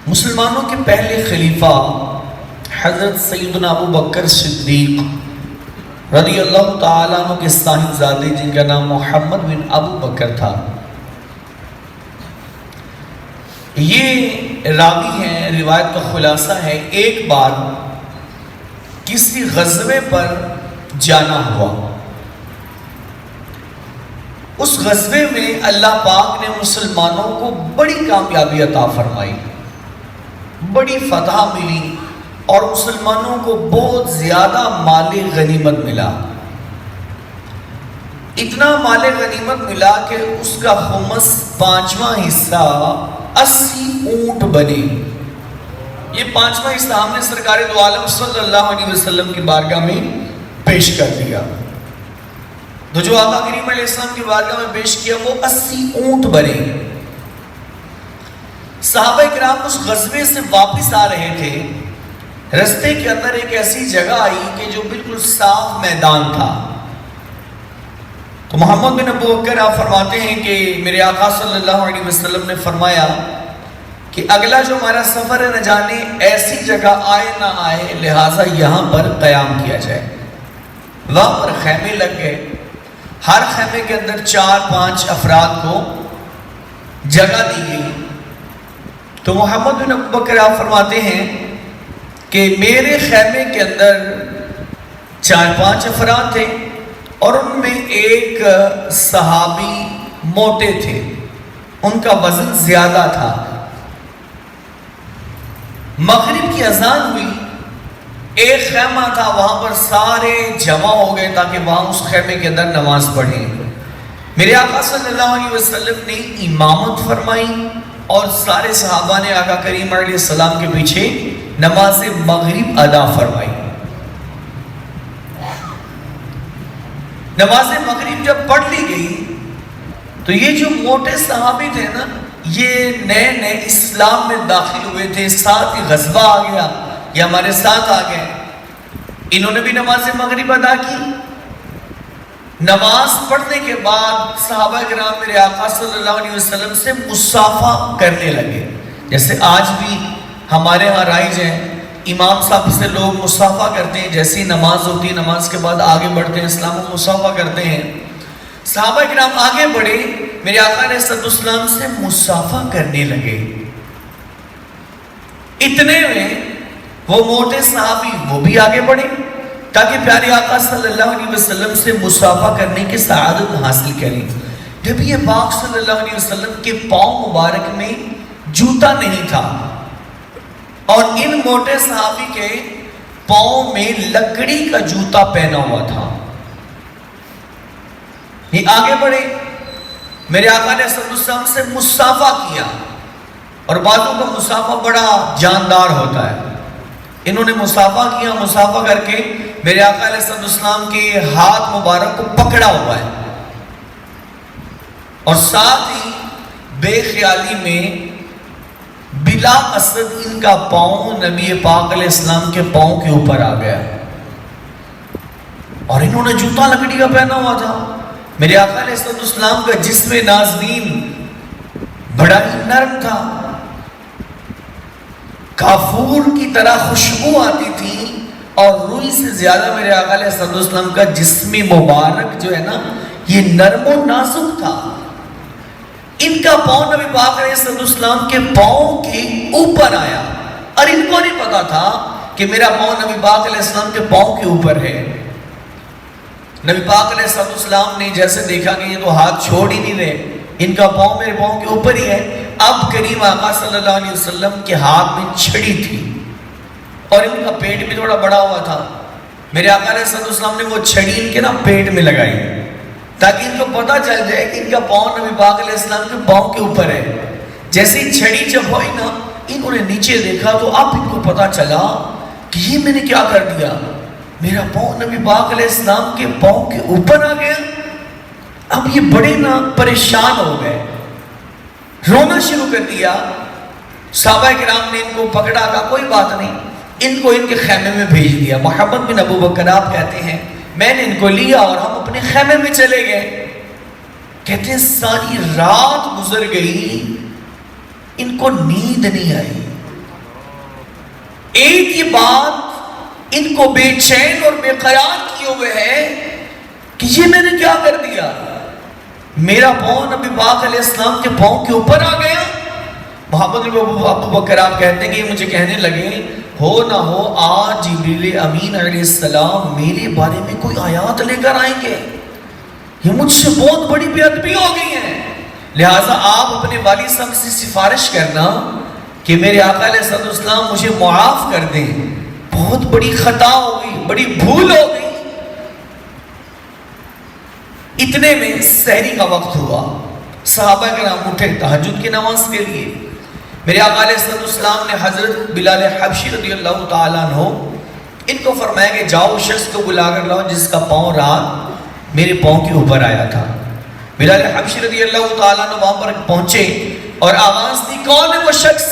مسلمانوں کے پہلے خلیفہ حضرت سیدنا ابو بکر صدیق رضی اللہ تعالیٰ عنہ کے صاحبزادے جن کا نام محمد بن ابو بکر تھا، یہ راوی ہیں، روایت کا خلاصہ ہے، ایک بار کسی غزوے پر جانا ہوا۔ اس غزوے میں اللہ پاک نے مسلمانوں کو بڑی کامیابی عطا فرمائی، بڑی فتح ملی اور مسلمانوں کو بہت زیادہ مال غنیمت ملا۔ اتنا مال غنیمت ملا کہ اس کا خمس 5واں حصہ 80 اونٹ بنے۔ یہ 5واں حصہ ہم نے سرکار دو عالم صلی اللہ علیہ وسلم کی بارگاہ میں پیش کر دیا۔ تو جو آقا کریم علیہ السلام کی بارگاہ میں پیش کیا وہ 80 اونٹ بنے۔ صحابہ کرام اس غزوے سے واپس آ رہے تھے، رستے کے اندر ایک ایسی جگہ آئی کہ جو بالکل صاف میدان تھا۔ تو محمد بن ابو بکر آپ فرماتے ہیں کہ میرے آقا صلی اللہ علیہ وسلم نے فرمایا کہ اگلا جو ہمارا سفر ہے نہ جانے ایسی جگہ آئے نہ آئے، لہٰذا یہاں پر قیام کیا جائے۔ وہاں پر خیمے لگ گئے، ہر خیمے کے اندر 4-5 افراد کو جگہ دی گئی۔ تو محمد بن ابو بکر آپ فرماتے ہیں کہ میرے خیمے کے اندر 4-5 افراد تھے اور ان میں ایک صحابی موٹے تھے، ان کا وزن زیادہ تھا۔ مغرب کی اذان ہوئی، ایک خیمہ تھا وہاں پر سارے جمع ہو گئے تاکہ وہاں اس خیمے کے اندر نماز پڑھیں۔ میرے آقا صلی اللہ علیہ وسلم نے امامت فرمائی اور سارے صحابہ نے آقا کریم علیہ السلام کے پیچھے نماز مغرب ادا فرمائی۔ نماز مغرب جب پڑھ لی گئی تو یہ جو موٹے صحابی تھے نا، یہ نئے نئے اسلام میں داخل ہوئے تھے، ساتھ ہی غزوہ آ گیا، یہ ہمارے ساتھ آ گئے۔ انہوں نے بھی نماز مغرب ادا کی۔ نماز پڑھنے کے بعد صحابہ کرام میرے آقا صلی اللہ علیہ وسلم سے مصافحہ کرنے لگے، جیسے آج بھی ہمارے ہاں رائج ہیں، امام صاحب سے لوگ مصافحہ کرتے ہیں، جیسی نماز ہوتی ہے نماز کے بعد آگے بڑھتے ہیں، اسلام و مصافحہ کرتے ہیں۔ صحابہ کرام آگے بڑھے، میرے آقا علیہ السلام سے مصافحہ کرنے لگے۔ اتنے میں وہ موٹے صحابی وہ بھی آگے بڑھے تاکہ پیارے آقا صلی اللہ علیہ وسلم سے مصافحہ کرنے کی سعادت حاصل کریں۔ نبی پاک صلی اللہ علیہ وسلم کے پاؤں مبارک میں جوتا نہیں تھا اور ان موٹے صحابی کے پاؤں میں لکڑی کا جوتا پہنا ہوا تھا۔ یہ آگے بڑھے، میرے آقا علیہ السلام سے مصافحہ کیا، اور بعضوں کا مصافحہ بڑا جاندار ہوتا ہے۔ انہوں نے مصافحہ کیا، مصافحہ کر کے میرے آقا علیہ السلام کے ہاتھ مبارک کو پکڑا ہوا ہے، اور ساتھ ہی بے خیالی میں بلا قصد ان کا پاؤں نبی پاک علیہ السلام کے پاؤں کے اوپر آ گیا، اور انہوں نے جوتا لکڑی کا پہنا ہوا تھا۔ میرے آقا علیہ السلام کا جسم نازنین بڑا ہی نرم تھا، کافور کی طرح خوشبو آتی تھی، اور روئی سے زیادہ میرے آقا علیہ السلام کا جسم مبارک جو ہے نا یہ نرم و نازک تھا۔ ان کا پاؤں نبی پاک علیہ السلام کے پاؤں کے اوپر آیا، اور ان کو نہیں پتا تھا کہ میرا پاؤں نبی پاک علیہ السلام کے پاؤں کے اوپر ہے۔ نبی پاک علیہ السلام نے جیسے دیکھا کہ یہ تو ہاتھ چھوڑ ہی نہیں رہے، ان کا پاؤں میرے پاؤں کے اوپر ہی ہے۔ اب کریم آقا صلی اللہ علیہ وسلم کے ہاتھ میں چھڑی تھی اور ان کا پیٹ بھی تھوڑا بڑا ہوا تھا۔ میرے آقا علیہ السلام نے وہ چھڑی ان کے نا پیٹ میں لگائی تاکہ ان کو پتہ چل جائے کہ ان کا پاؤں نبی پاک علیہ السلام کے پاؤں کے اوپر ہے۔ جیسے چھڑی جب ہوئی نا، انہوں نے نیچے دیکھا تو اب ان کو پتہ چلا کہ یہ میں نے کیا کر دیا، میرا پاؤں نبی پاک علیہ السلام کے پاؤں کے اوپر آ گیا۔ اب یہ بڑے نا پریشان ہو گئے، رونا شروع کر دیا۔ صحابہ کرام نے ان کو پکڑا، کہا کوئی بات نہیں، ان کو ان کے خیمے میں بھیج دیا۔ محمد بن ابو بکر آپ کہتے ہیں میں نے ان کو لیا اور ہم اپنے خیمے میں چلے گئے۔ کہتے ہیں ساری رات گزر گئی، ان کو نیند نہیں آئی، ایک ہی بات ان کو بے چین اور بے قرار کیے ہوئے ہے کہ یہ میں نے کیا کر دیا، میرا پاؤں نبی پاک علیہ السلام کے پاؤں کے اوپر آ گیا۔ محمد ابو بکر آپ کہتے ہیں کہ یہ مجھے کہنے لگے ہو نہ ہو آج جبریل امین علیہ السلام میرے بارے میں کوئی آیات لے کر آئیں گے، یہ مجھ سے بہت بڑی بے ادبی ہو گئی ہے، لہٰذا آپ اپنے والد صاحب سے سفارش کرنا کہ میرے آقا علیہ السلام مجھے معاف کر دیں، بہت بڑی خطا ہو گئی، بڑی بھول ہو گئی۔ اتنے میں سحری کا وقت ہوا، صحابہ کرام اٹھے تہجد کی نماز کے لیے۔ میرے آقا علیہ السلام نے حضرت بلال حبشی رضی اللہ تعالیٰ عنہ ان کو فرمایا کہ جاؤ اس شخص کو بلا کر لاؤ جس کا پاؤں رات میرے پاؤں کے اوپر آیا تھا۔ بلال حبشی رضی اللہ تعالیٰ عنہ وہاں پر پہنچے اور آواز دی، کون ہے وہ شخص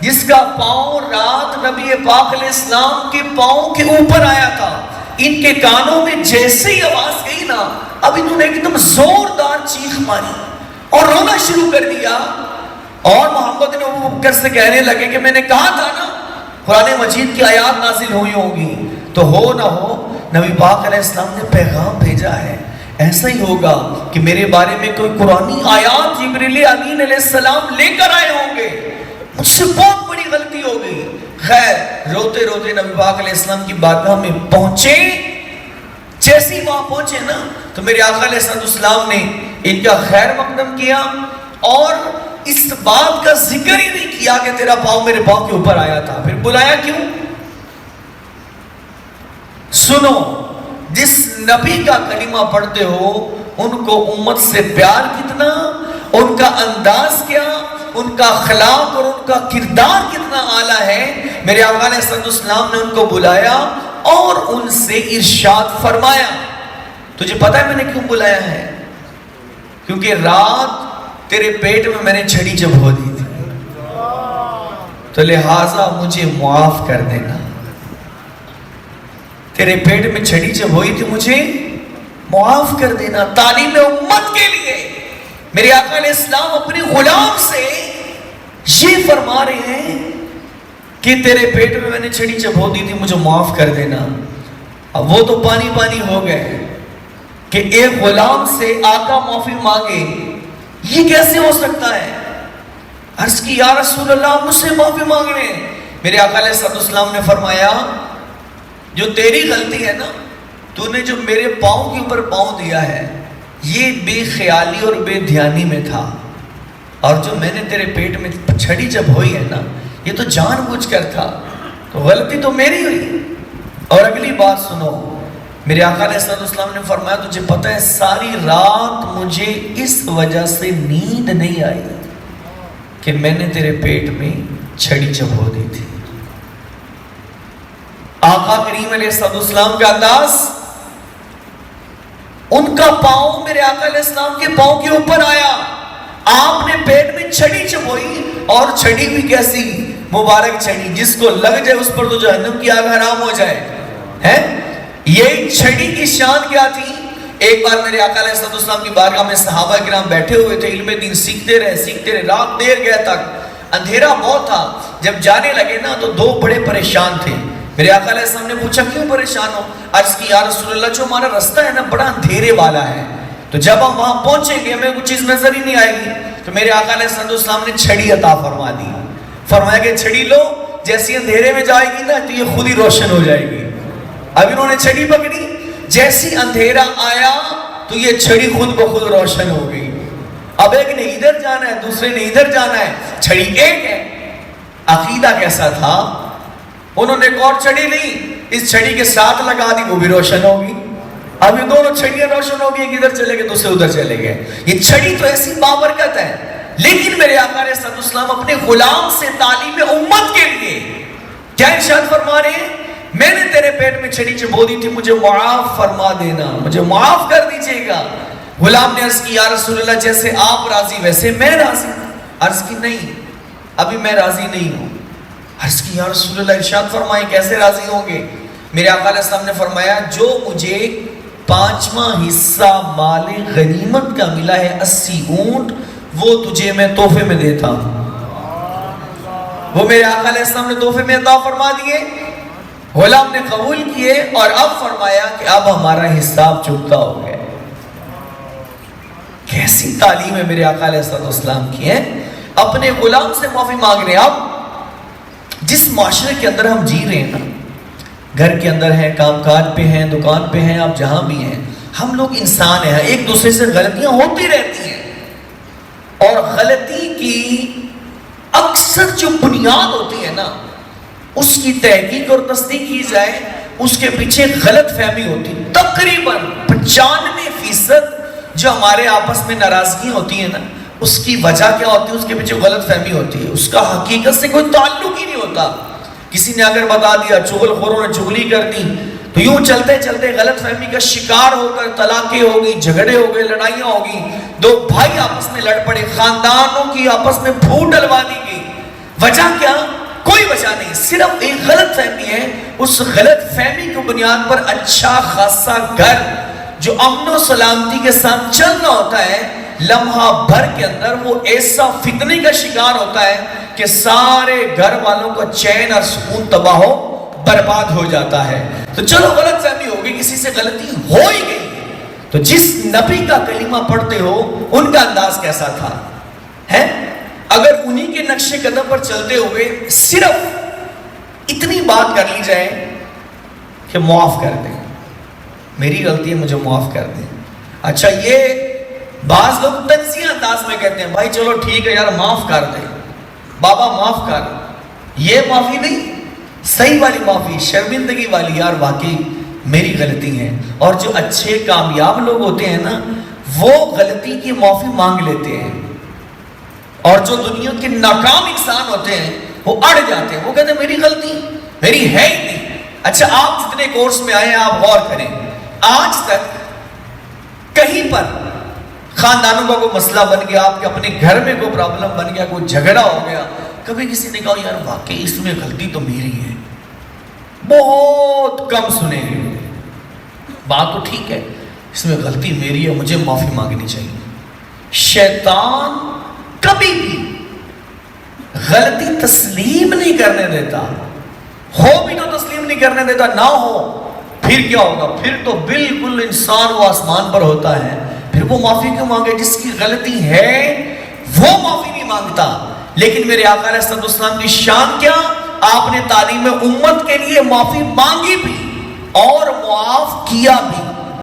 جس کا پاؤں رات نبی پاک علیہ السلام کے پاؤں کے اوپر آیا تھا؟ ان کے کانوں میں جیسے ہی آواز گئی نا، اب انہوں نے ایک دم زوردار چیخ ماری اور رونا شروع کر دیا، اور محمد نے ابو بکر سے کہنے لگے کہ میں نے کہا تھا نا قرآن مجید کی آیات نازل ہوئی ہوں گی، تو ہو نہ ہو نبی پاک علیہ السلام نے پیغام بھیجا ہے، ایسا ہی ہوگا کہ میرے بارے میں کوئی قرآنی آیات جبریل امین علیہ السلام لے کر آئے ہوں گے، مجھ سے بہت بڑی غلطی ہو گئی۔ خیر روتے روتے نبی پاک علیہ السلام کی بارگاہ میں پہنچے، جیسے ہی وہاں پہنچے نا تو میرے آقا علیہ السلام نے ان کا خیر مقدم کیا اور اس بات کا ذکر ہی نہیں کیا کہ تیرا پاؤں میرے پاؤں کے اوپر آیا تھا۔ پھر بلایا کیوں؟ سنو، جس نبی کا کلمہ پڑھتے ہو ان کو امت سے پیار کتنا، ان کا انداز کیا، ان کا اخلاق اور ان کا کردار کتنا اعلیٰ ہے۔ میرے آقا علیہ السلام نے ان کو بلایا اور ان سے ارشاد فرمایا، تجھے پتہ ہے میں نے کیوں بلایا ہے؟ کیونکہ رات تیرے پیٹ میں نے چھڑی چبھو دی تھی، تو لہٰذا مجھے معاف کر دینا۔ تیرے پیٹ میں چھڑی چبھوئی تھی، مجھے معاف کر دینا۔ تعلیم امت کے لیے میرے آقا علیہ السلام اپنے غلام سے یہ فرما رہے ہیں کہ تیرے پیٹ میں نے چھڑی چبھو دی تھی، مجھے معاف کر دینا۔ اب وہ تو پانی پانی ہو گئے کہ ایک غلام سے آقا معافی مانگے، یہ کیسے ہو سکتا ہے؟ عرض کی یا رسول اللہ مجھ سے معافی مانگ رہے ہیں۔ میرے آقا علیہ السلام نے فرمایا جو تیری غلطی ہے نا، تو نے جو میرے پاؤں کے اوپر پاؤں دیا ہے یہ بے خیالی اور بے دھیانی میں تھا، اور جو میں نے تیرے پیٹ میں چھڑی جب ہوئی ہے نا یہ تو جان بوجھ کر تھا، تو غلطی تو میری ہوئی۔ اور اگلی بات سنو، میرے آقا علیہ السلام نے فرمایا تجھے پتہ ہے ساری رات مجھے اس وجہ سے نیند نہیں آئی کہ میں نے تیرے پیٹ میں چھڑی چبھو دی تھی۔ آقا کریم علیہ السلام کا انداز، ان کا پاؤں میرے آقا علیہ السلام کے پاؤں کے اوپر آیا، آپ نے پیٹ میں چھڑی چبھوئی، اور چھڑی بھی کیسی مبارک چھڑی، جس کو لگ جائے اس پر تو جہنم کی آگ حرام ہو جائے ہے۔ یہ چھڑی کی شان کیا تھی؟ ایک بار میرے آقا علیہ السلام کی بارگاہ میں صحابہ کرام بیٹھے ہوئے تھے، علم دین سیکھتے رہے، رات دیر گئے تک، اندھیرا بہت تھا۔ جب جانے لگے نا تو دو بڑے پریشان تھے۔ میرے آقا علیہ السلام نے پوچھا کیوں پریشان ہو؟ عرض کی یا رسول اللہ جو ہمارا رستہ ہے نا بڑا اندھیرے والا ہے، تو جب ہم وہاں پہنچیں گے ہمیں کوئی چیز نظر ہی نہیں آئے گی۔ تو میرے آقا علیہ السلام نے چھڑی عطا فرما دی، فرمایا کہ چھڑی لو، جیسی اندھیرے میں جائے گی نا تو یہ خود ہی روشن ہو جائے گی۔ اب انہوں نے چھڑی پکڑی، جیسی اندھیرا آیا تو یہ چھڑی خود بخود روشن ہو گئی۔ اب ایک نے ادھر جانا ہے، دوسرے نے ادھر جانا ہے، چھڑی ایک ہے۔ عقیدہ کیسا تھا؟ انہوں نے ایک اور چھڑی لی، اس چھڑی کے ساتھ لگا دی، وہ بھی روشن ہوگی۔ اب یہ دونوں چھڑیاں روشن ہو گئی، ادھر چلے گئے دوسرے ادھر چلے گئے۔ یہ چھڑی تو ایسی بابرکت ہے، لیکن میرے آقا علیہ السلام اپنے غلام سے تعلیم امت کے لیے کیا ارشاد فرما رہے ہیں؟ میں نے تیرے پیٹ میں چھڑی چبھو دی تھی، مجھے معاف فرما دینا، مجھے معاف کر دیجئے گا۔ غلام نے عرض کی یا رسول اللہ جیسے آپ راضی ویسے میں راضی۔ عرض کی نہیں، ابھی میں راضی نہیں ہوں۔ عرض کی یا رسول اللہ ارشاد فرمائیں کیسے راضی ہوں گے؟ میرے آقا علیہ السلام نے فرمایا جو مجھے 5واں حصہ مال غنیمت کا ملا ہے 80 اونٹ، وہ تجھے میں تحفے میں دیتا ہوں۔ وہ میرے آقا علیہ السلام نے تحفے میں عطا فرما دیے، غلام نے قبول کیے، اور اب فرمایا کہ اب ہمارا حساب چکتا ہو گیا۔ کیسی تعلیم ہے میرے آقا علیہ السلام کی ہے، اپنے غلام سے معافی مانگ رہے ہیں۔ اب جس معاشرے کے اندر ہم جی رہے ہیں نا، گھر کے اندر ہیں، کام کاج پہ ہیں، دکان پہ ہیں، آپ جہاں بھی ہیں، ہم لوگ انسان ہیں، ایک دوسرے سے غلطیاں ہوتی رہتی ہیں، اور غلطی کی اکثر جو بنیاد ہوتی ہے نا، اس کی تحقیق اور تصدیق کی جائے، اس کے پیچھے غلط فہمی ہوتی ہے۔ تقریباً 95% جو ہمارے آپس میں ناراضگیاں ہوتی ہیں نا، اس کی وجہ کیا ہوتی ہے؟ اس کے پیچھے غلط فہمی ہوتی ہے، اس کا حقیقت سے کوئی تعلق ہی نہیں ہوتا۔ کسی نے اگر بتا دیا، چغل خوروں نے چغلی کر دی، تو یوں چلتے چلتے غلط فہمی کا شکار ہو کر طلاقیں ہوگی، جھگڑے ہو گئے، لڑائیاں ہوگی، دو بھائی آپس میں لڑ پڑے، خاندانوں کی آپس میں پھوٹ ڈلوا دی گئی۔ وجہ کیا؟ کوئی وجہ نہیں، صرف ایک غلط فہمی ہے۔ اس غلط فہمی کی بنیاد پر اچھا خاصا گھر جو امن و سلامتی کے ساتھ چلنا ہوتا ہے، لمحہ بھر کے اندر وہ ایسا فتنے کا شکار ہوتا ہے کہ سارے گھر والوں کا چین اور سکون تباہ ہو برباد ہو جاتا ہے۔ تو چلو غلط فہمی ہوگی، کسی سے غلطی ہو ہی گئی، تو جس نبی کا کلمہ پڑھتے ہو ان کا انداز کیسا تھا ہے؟ اگر انہی کے نقش قدم پر چلتے ہوئے صرف اتنی بات کر لی جائے کہ معاف کر دیں، میری غلطی ہے، مجھے معاف کر دیں۔ اچھا، یہ بعض لوگ تنزیہ انداز میں کہتے ہیں، بھائی چلو ٹھیک ہے یار، معاف کر دیں، بابا معاف کر۔ یہ معافی نہیں، صحیح والی معافی، شرمندگی والی، یار واقعی میری غلطی ہے۔ اور جو اچھے کامیاب لوگ ہوتے ہیں نا، وہ غلطی کی معافی مانگ لیتے ہیں، اور جو دنیا کے ناکام انسان ہوتے ہیں وہ اڑ جاتے ہیں، وہ کہتے ہیں میری غلطی میری ہے ہی نہیں۔ اچھا، آپ جتنے کورس میں آئے ہیں آپ غور کریں، آج تک کہیں پر خاندانوں کا کوئی مسئلہ بن گیا، آپ کے اپنے گھر میں کوئی پرابلم بن گیا، کوئی جھگڑا ہو گیا، کبھی کسی نے کہا یار واقعی اس میں غلطی تو میری ہے؟ بہت کم سنے ہیں۔ بات تو ٹھیک ہے، اس میں غلطی میری ہے، مجھے معافی مانگنی چاہیے۔ شیطان کبھی بھی غلطی تسلیم نہیں کرنے دیتا، ہو بھی تو تسلیم نہیں کرنے دیتا، نہ ہو پھر کیا ہوگا؟ پھر تو بالکل انسان وہ آسمان پر ہوتا ہے، پھر وہ معافی کیوں مانگے؟ جس کی غلطی ہے وہ معافی نہیں مانگتا۔ لیکن میرے آقا علیہ السلام کی شان کیا؟ آپ نے تعلیم امت کے لیے معافی مانگی بھی اور معاف کیا بھی۔